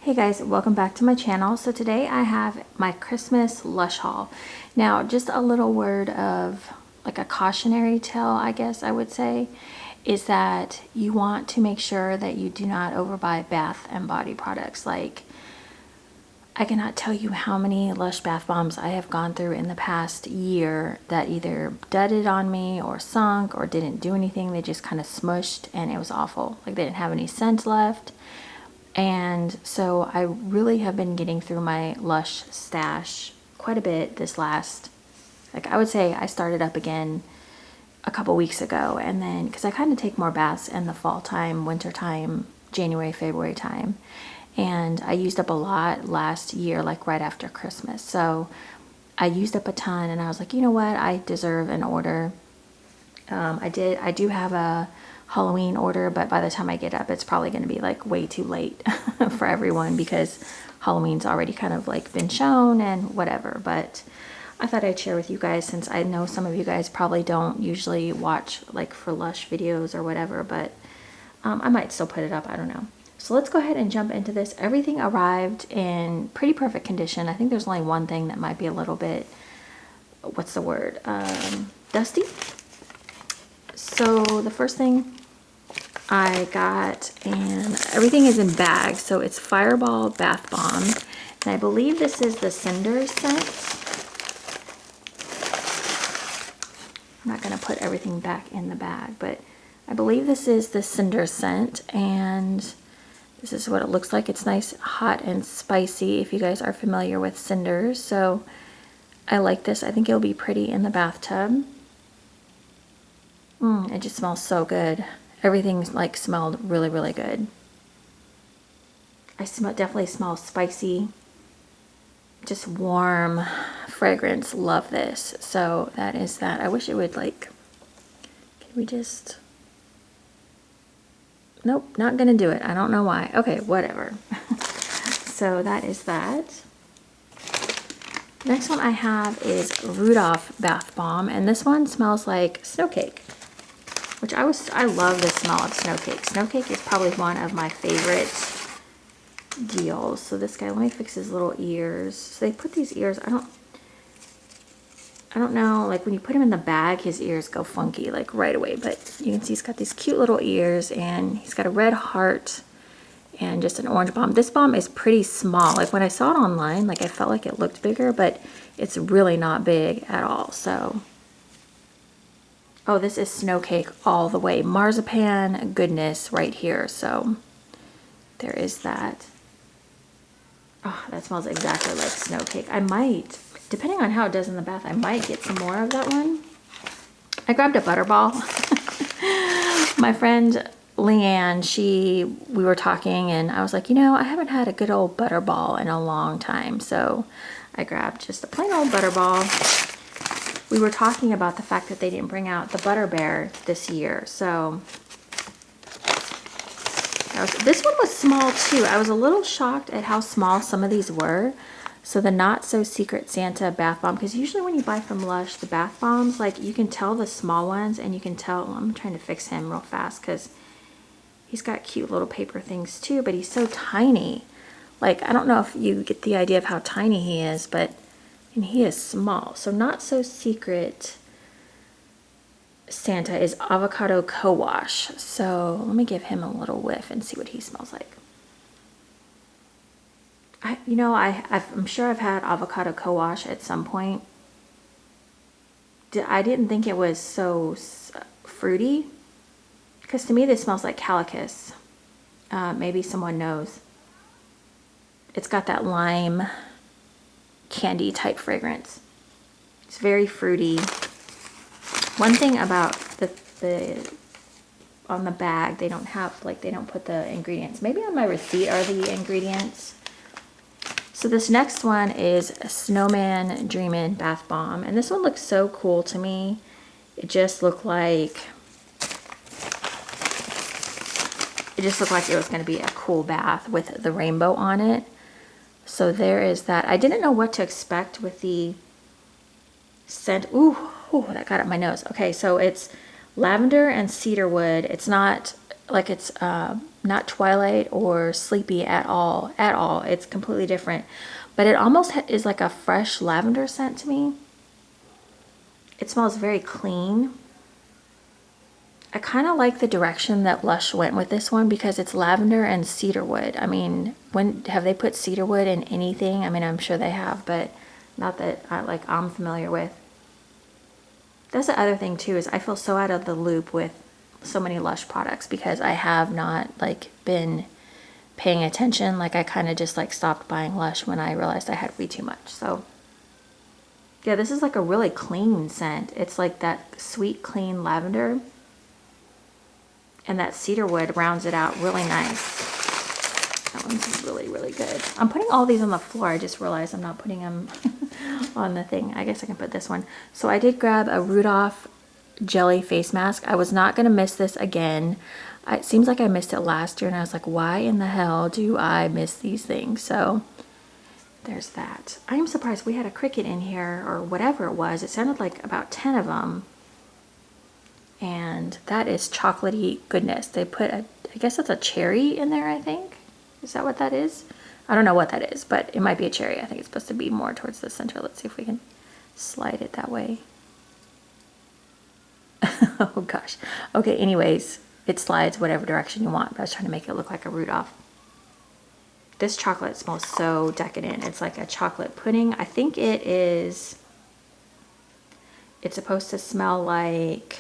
Hey guys, welcome back to my channel. So today I have my Christmas Lush haul. Now, just a little word of like a cautionary tale, I guess I would say, is that you want to make sure that you do not overbuy bath and body products. Like, I cannot tell you how many Lush Bath Bombs I have gone through in the past year that either dudded on me or sunk or didn't do anything. They just kind of smushed and it was awful. Like, they didn't have any scent left. And so I really have been getting through my Lush stash quite a bit this last, like I would say I started up again a couple weeks ago. And then, because I kind of take more baths in the fall time, winter time, January, February time. And I used up a lot last year, like right after Christmas. So I used up a ton and I was like, you know what? I deserve an order. I do have a Halloween order, but by the time I get up, it's probably going to be like way too late for everyone because Halloween's already kind of like been shown and whatever. But I thought I'd share with you guys, since I know some of you guys probably don't usually watch like for Lush videos or whatever, but I might still put it up. I don't know. So let's go ahead and jump into this. Everything arrived in pretty perfect condition. I think there's only one thing that might be a little bit, what's the word, dusty. So the first thing I got, and everything is in bags, so it's Fireball Bath Bomb, and I believe this is the Cinders scent. I'm not going to put everything back in the bag, but I believe this is the Cinders scent, and this is what it looks like. It's nice, hot, and spicy, if you guys are familiar with Cinders. So I like this. I think it'll be pretty in the bathtub. It just smells so good. Everything's like smelled really, really good. I definitely smell spicy, just warm fragrance. Love this. So that is that. I wish it would like, can we just, nope, not gonna do it. I don't know why. Okay, whatever. So that is that. Next one I have is Rudolph Bath Bomb, and this one smells like Snowcake, which I love the smell of Snowcake. Snowcake is probably one of my favorite deals. So this guy, let me fix his little ears. So they put these ears, I don't know, like when you put him in the bag, his ears go funky like right away, but you can see he's got these cute little ears and he's got a red heart and just an orange bomb. This bomb is pretty small. Like when I saw it online, like I felt like it looked bigger, but it's really not big at all. So, oh, this is Snowcake all the way. Marzipan goodness right here. So there is that. Oh, that smells exactly like Snowcake. I might, depending on how it does in the bath, I might get some more of that one. I grabbed a Butterball. My friend Leanne, we were talking and I was like, you know, I haven't had a good old Butterball in a long time. So I grabbed just a plain old Butterball. We were talking about the fact that they didn't bring out the Butter Bear this year. So this one was small too. I was a little shocked at how small some of these were. So the Not So Secret Santa Bath Bomb, because usually when you buy from Lush, the bath bombs, like you can tell the small ones and you can tell, I'm trying to fix him real fast because he's got cute little paper things too, but he's so tiny. Like, I don't know if you get the idea of how tiny he is, but, and he is small. So Not So Secret Santa is Avocado Co-Wash. So let me give him a little whiff and see what he smells like. I'm sure I've had Avocado Co-Wash at some point. I didn't think it was so fruity, because to me this smells like calicus. Maybe someone knows. It's got that lime candy type fragrance. It's very fruity. One thing about the on the bag, they don't have, like, they don't put the ingredients. Maybe on my receipt are the ingredients. So this next one is a Snowman Dreamin Bath Bomb, and this one looks so cool to me. It just looked like it was going to be a cool bath with the rainbow on it. So there is that. I didn't know what to expect with the scent. Ooh, that got up my nose. Okay, so it's lavender and cedarwood. It's not like it's not twilight or sleepy at all, at all. It's completely different. But it almost is like a fresh lavender scent to me. It smells very clean. I kind of like the direction that Lush went with this one because it's lavender and cedarwood. I mean, when have they put cedarwood in anything? I mean, I'm sure they have, but not that I'm familiar with. That's the other thing too, is I feel so out of the loop with so many Lush products because I have not like been paying attention. Like I kind of just like stopped buying Lush when I realized I had way too much. So yeah, this is like a really clean scent. It's like that sweet, clean lavender. And that cedarwood rounds it out really nice. That one's really, really good. I'm putting all these on the floor. I just realized I'm not putting them on the thing. I guess I can put this one. So I did grab a Rudolph jelly face mask. I was not going to miss this again. It seems like I missed it last year and I was like, why in the hell do I miss these things? So there's that. I am surprised we had a cricket in here or whatever it was. It sounded like about 10 of them. And that is chocolatey goodness. They put I guess that's a cherry in there, I think. Is that what that is? I don't know what that is, but it might be a cherry. I think it's supposed to be more towards the center. Let's see if we can slide it that way. Oh gosh. Okay, anyways, it slides whatever direction you want, but I was trying to make it look like a Rudolph. This chocolate smells so decadent. It's like a chocolate pudding. I think it's supposed to smell like,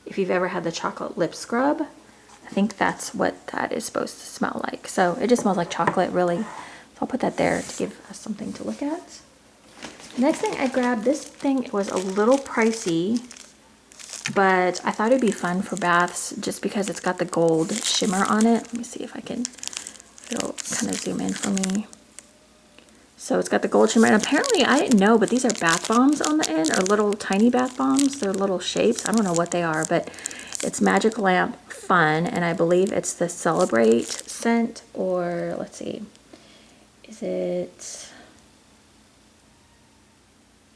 if you've ever had the chocolate lip scrub, I think that's what that is supposed to smell like. So it just smells like chocolate, really. So I'll put that there to give us something to look at. Next thing I grabbed, this thing was a little pricey, but I thought it'd be fun for baths just because it's got the gold shimmer on it. Let me see if I can, it'll kind of zoom in for me. So it's got the gold shimmer, and apparently, I didn't know, but these are bath bombs on the end, or little tiny bath bombs. They're little shapes. I don't know what they are, but it's Magic Lamp Fun, and I believe it's the Celebrate scent, or let's see, is it,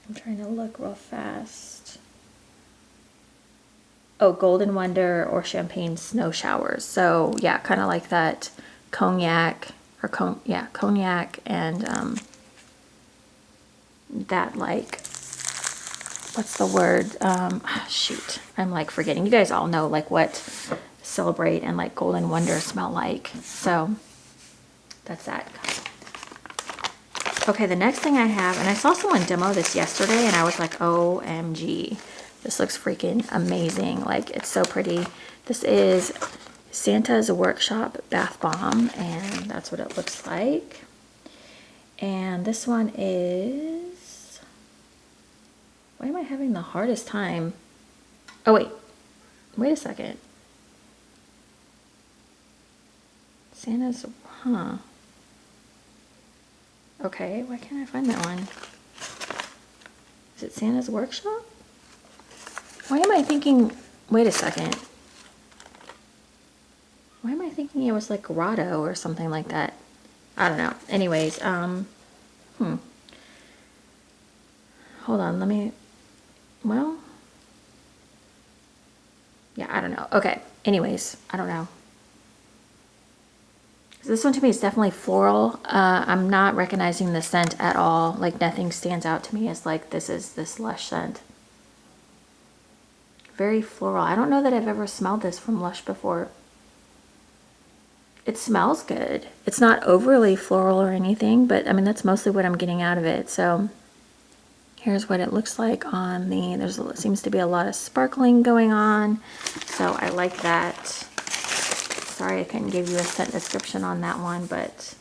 I'm trying to look real fast. Oh, Golden Wonder or Champagne Snow Showers. So yeah, kind of like that cognac, or cognac and that like, what's the word? Shoot, I'm like forgetting. You guys all know like what Celebrate and like Golden Wonder smell like. So that's that. Okay, the next thing I have, and I saw someone demo this yesterday and I was like, OMG, this looks freaking amazing. Like it's so pretty. This is Santa's Workshop Bath Bomb, and that's what it looks like. And this one is, why am I having the hardest time? Oh wait a second. Santa's, okay, why can't I find that one? Is it Santa's Workshop? Why am I thinking, wait a second. Why am I thinking it was like Grotto or something like that? I don't know. Anyways, hold on, let me, well, yeah, I don't know. Okay, anyways, I don't know. This one to me is definitely floral. I'm not recognizing the scent at all. Like nothing stands out to me as like this is this Lush scent. Very floral. I don't know that I've ever smelled this from Lush before. It smells good. It's not overly floral or anything, but I mean, that's mostly what I'm getting out of it. So here's what it looks like on the, there seems to be a lot of sparkling going on. So I like that. Sorry, I couldn't give you a scent description on that one, but.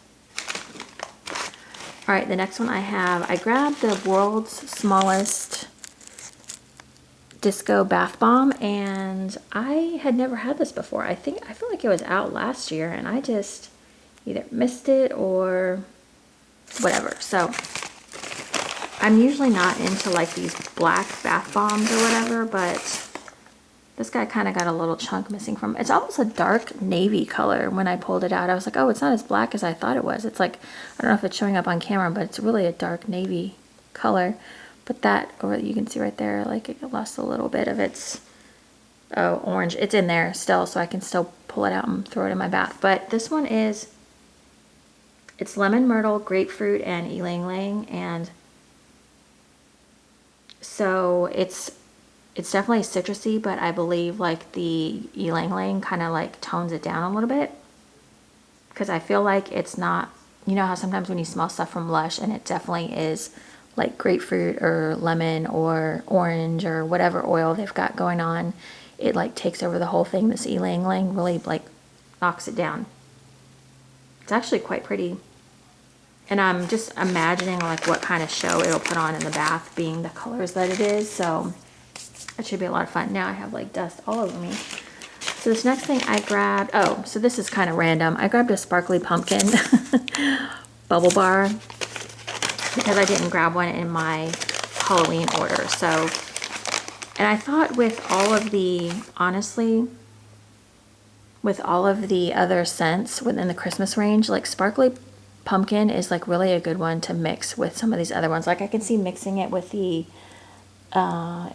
All right, the next one I have, I grabbed the world's smallest disco bath bomb, and I had never had this before. I feel like it was out last year and I just either missed it or whatever. So I'm usually not into like these black bath bombs or whatever, but this guy kind of got a little chunk missing from it. It's almost a dark navy color. When I pulled it out, I was like, oh, it's not as black as I thought it was. It's like, I don't know if it's showing up on camera, but it's really a dark navy color. But that, or you can see right there, like it lost a little bit of its Oh, orange. It's in there still, so I can still pull it out and throw it in my bath. But this one is, it's lemon, myrtle, grapefruit, and ylang, and so it's definitely citrusy, but I believe like the ylang kind of like tones it down a little bit, because I feel like it's not, you know how sometimes when you smell stuff from Lush and it definitely is like grapefruit or lemon or orange or whatever oil they've got going on, it like takes over the whole thing. This ylang really like knocks it down. It's actually quite pretty. And I'm just imagining like what kind of show it'll put on in the bath, being the colors that it is. So it should be a lot of fun. Now I have like dust all over me. So this next thing I grabbed, oh, so this is kind of random. I grabbed a sparkly pumpkin bubble bar because I didn't grab one in my Halloween order. So, and I thought with all of the, honestly, with all of the other scents within the Christmas range, like sparkly pumpkin is like really a good one to mix with some of these other ones. Like I can see mixing it with the,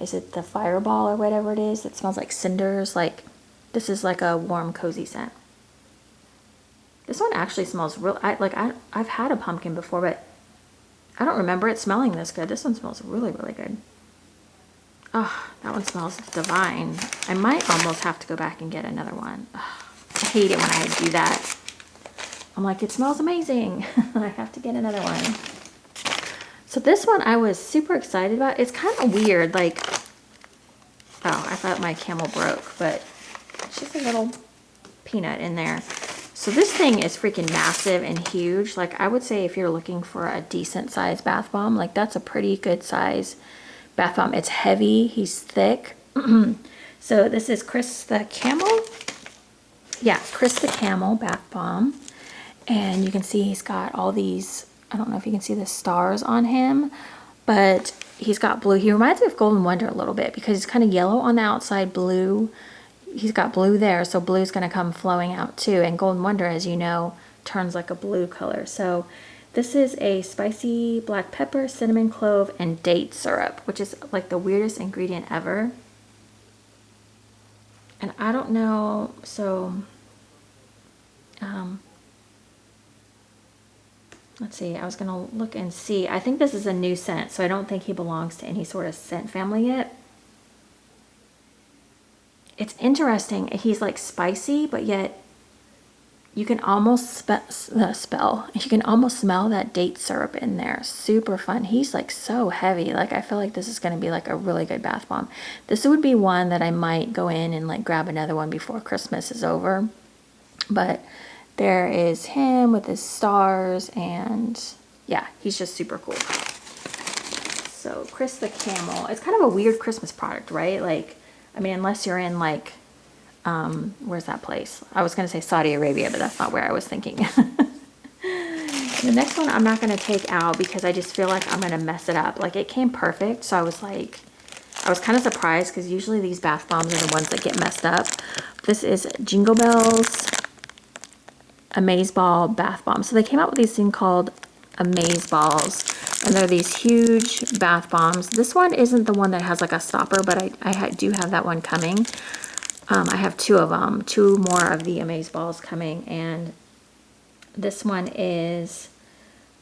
is it the Fireball or whatever it is? It smells like cinders. Like this is like a warm, cozy scent. This one actually smells real, I've had a pumpkin before, but I don't remember it smelling this good. This one smells really, really good. Oh, that one smells divine. I might almost have to go back and get another one. Oh, I hate it when I do that. I'm like, it smells amazing. I have to get another one. So this one I was super excited about. It's kind of weird. Like, oh, I thought my Camel broke, but it's just a little peanut in there. So this thing is freaking massive and huge. Like I would say if you're looking for a decent size bath bomb, like that's a pretty good size bath bomb. It's heavy, he's thick. So this is Chris the Camel. Yeah, Chris the Camel bath bomb. And you can see he's got all these, I don't know if you can see the stars on him, but he's got blue. He reminds me of Golden Wonder a little bit because he's kind of yellow on the outside, blue. He's got blue there, so blue's going to come flowing out too. And Golden Wonder, as you know, turns like a blue color. So this is a spicy black pepper, cinnamon, clove, and date syrup, which is like the weirdest ingredient ever. And I don't know, so let's see, I was gonna look and see. I think this is a new scent, so I don't think he belongs to any sort of scent family yet. It's interesting. He's like spicy, but yet you can almost you can almost smell that date syrup in there. Super fun. He's like so heavy. Like I feel like this is gonna be like a really good bath bomb. This would be one that I might go in and like grab another one before Christmas is over. But there is him with his stars, and yeah, he's just super cool. So Chris the Camel, it's kind of a weird Christmas product, right? Like, I mean, unless you're in like, where's that place? I was gonna say Saudi Arabia, but that's not where I was thinking. The next one I'm not gonna take out because I just feel like I'm gonna mess it up. Like it came perfect, so I was like, I was kind of surprised because usually these bath bombs are the ones that get messed up. This is Jingle Bells Amazeball bath bomb. So they came out with these thing called Amazeballs, and they're these huge bath bombs. This one isn't the one that has like a stopper, but I do have that one coming. I have two of them, two more of the Amazeballs coming, and this one is,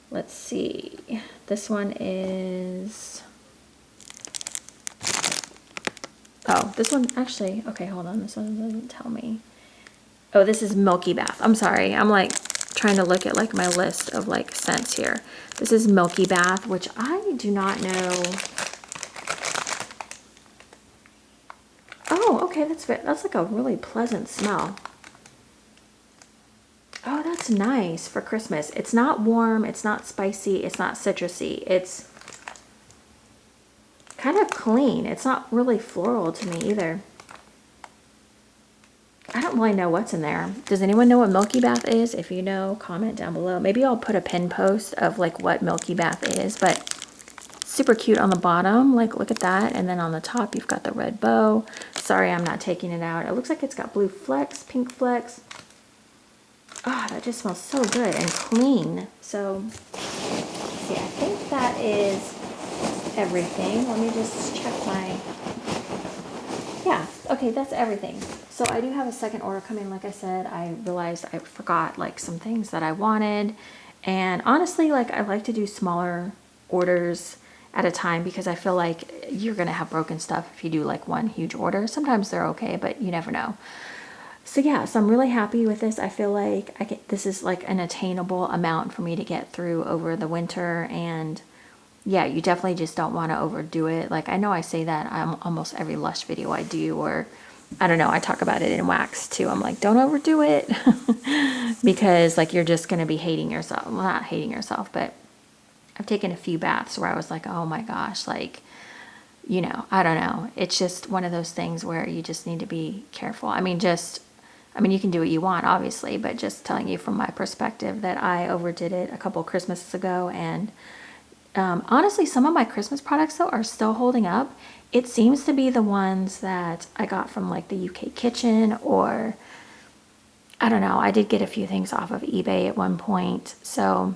let's see, this one is, oh, this one actually, okay, hold on, this one doesn't tell me. Oh, this is Milky Bath. I'm sorry. I'm like trying to look at like my list of like scents here. This is Milky Bath, which I do not know. Oh, okay. That's like a really pleasant smell. Oh, that's nice for Christmas. It's not warm. It's not spicy. It's not citrusy. It's kind of clean. It's not really floral to me either. I don't really know what's in there. Does anyone know what Milky Bath is? If you know, comment down below. Maybe I'll put a pin post of like what Milky Bath is, but super cute on the bottom. Like look at that. And then on the top, you've got the red bow. Sorry, I'm not taking it out. It looks like it's got blue flecks, pink flecks. Oh, that just smells so good and clean. So, let's see, I think that is everything. Let me just check my, yeah. Okay, that's everything. So I do have a second order coming. Like I said, I realized I forgot like some things that I wanted. And honestly, like I like to do smaller orders at a time because I feel like you're gonna have broken stuff if you do like one huge order. Sometimes they're okay, but you never know. So yeah, so I'm really happy with this. I feel like this is like an attainable amount for me to get through over the winter. And yeah, you definitely just don't want to overdo it. Like I know I say that almost every Lush video I do, or I don't know, I talk about it in wax too. I'm like, don't overdo it because like you're just going to be hating yourself. Well, not hating yourself, but I've taken a few baths where I was like, oh my gosh, like, you know, I don't know. It's just one of those things where you just need to be careful. I mean, you can do what you want, obviously, but just telling you from my perspective that I overdid it a couple Christmases ago. And honestly, some of my Christmas products, though, are still holding up. It seems to be the ones that I got from like the UK Kitchen, or I don't know. I did get a few things off of eBay at one point. So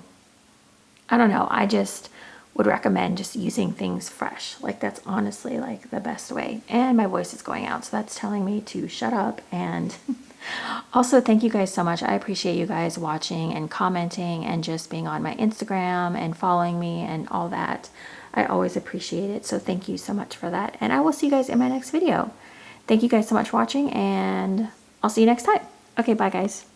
I don't know. I just would recommend just using things fresh. Like that's honestly like the best way. And my voice is going out, so that's telling me to shut up. And also, thank you guys so much. I appreciate you guys watching and commenting and just being on my Instagram and following me and all that. I always appreciate it. So thank you so much for that. And I will see you guys in my next video. Thank you guys so much for watching, and I'll see you next time. Okay, bye guys.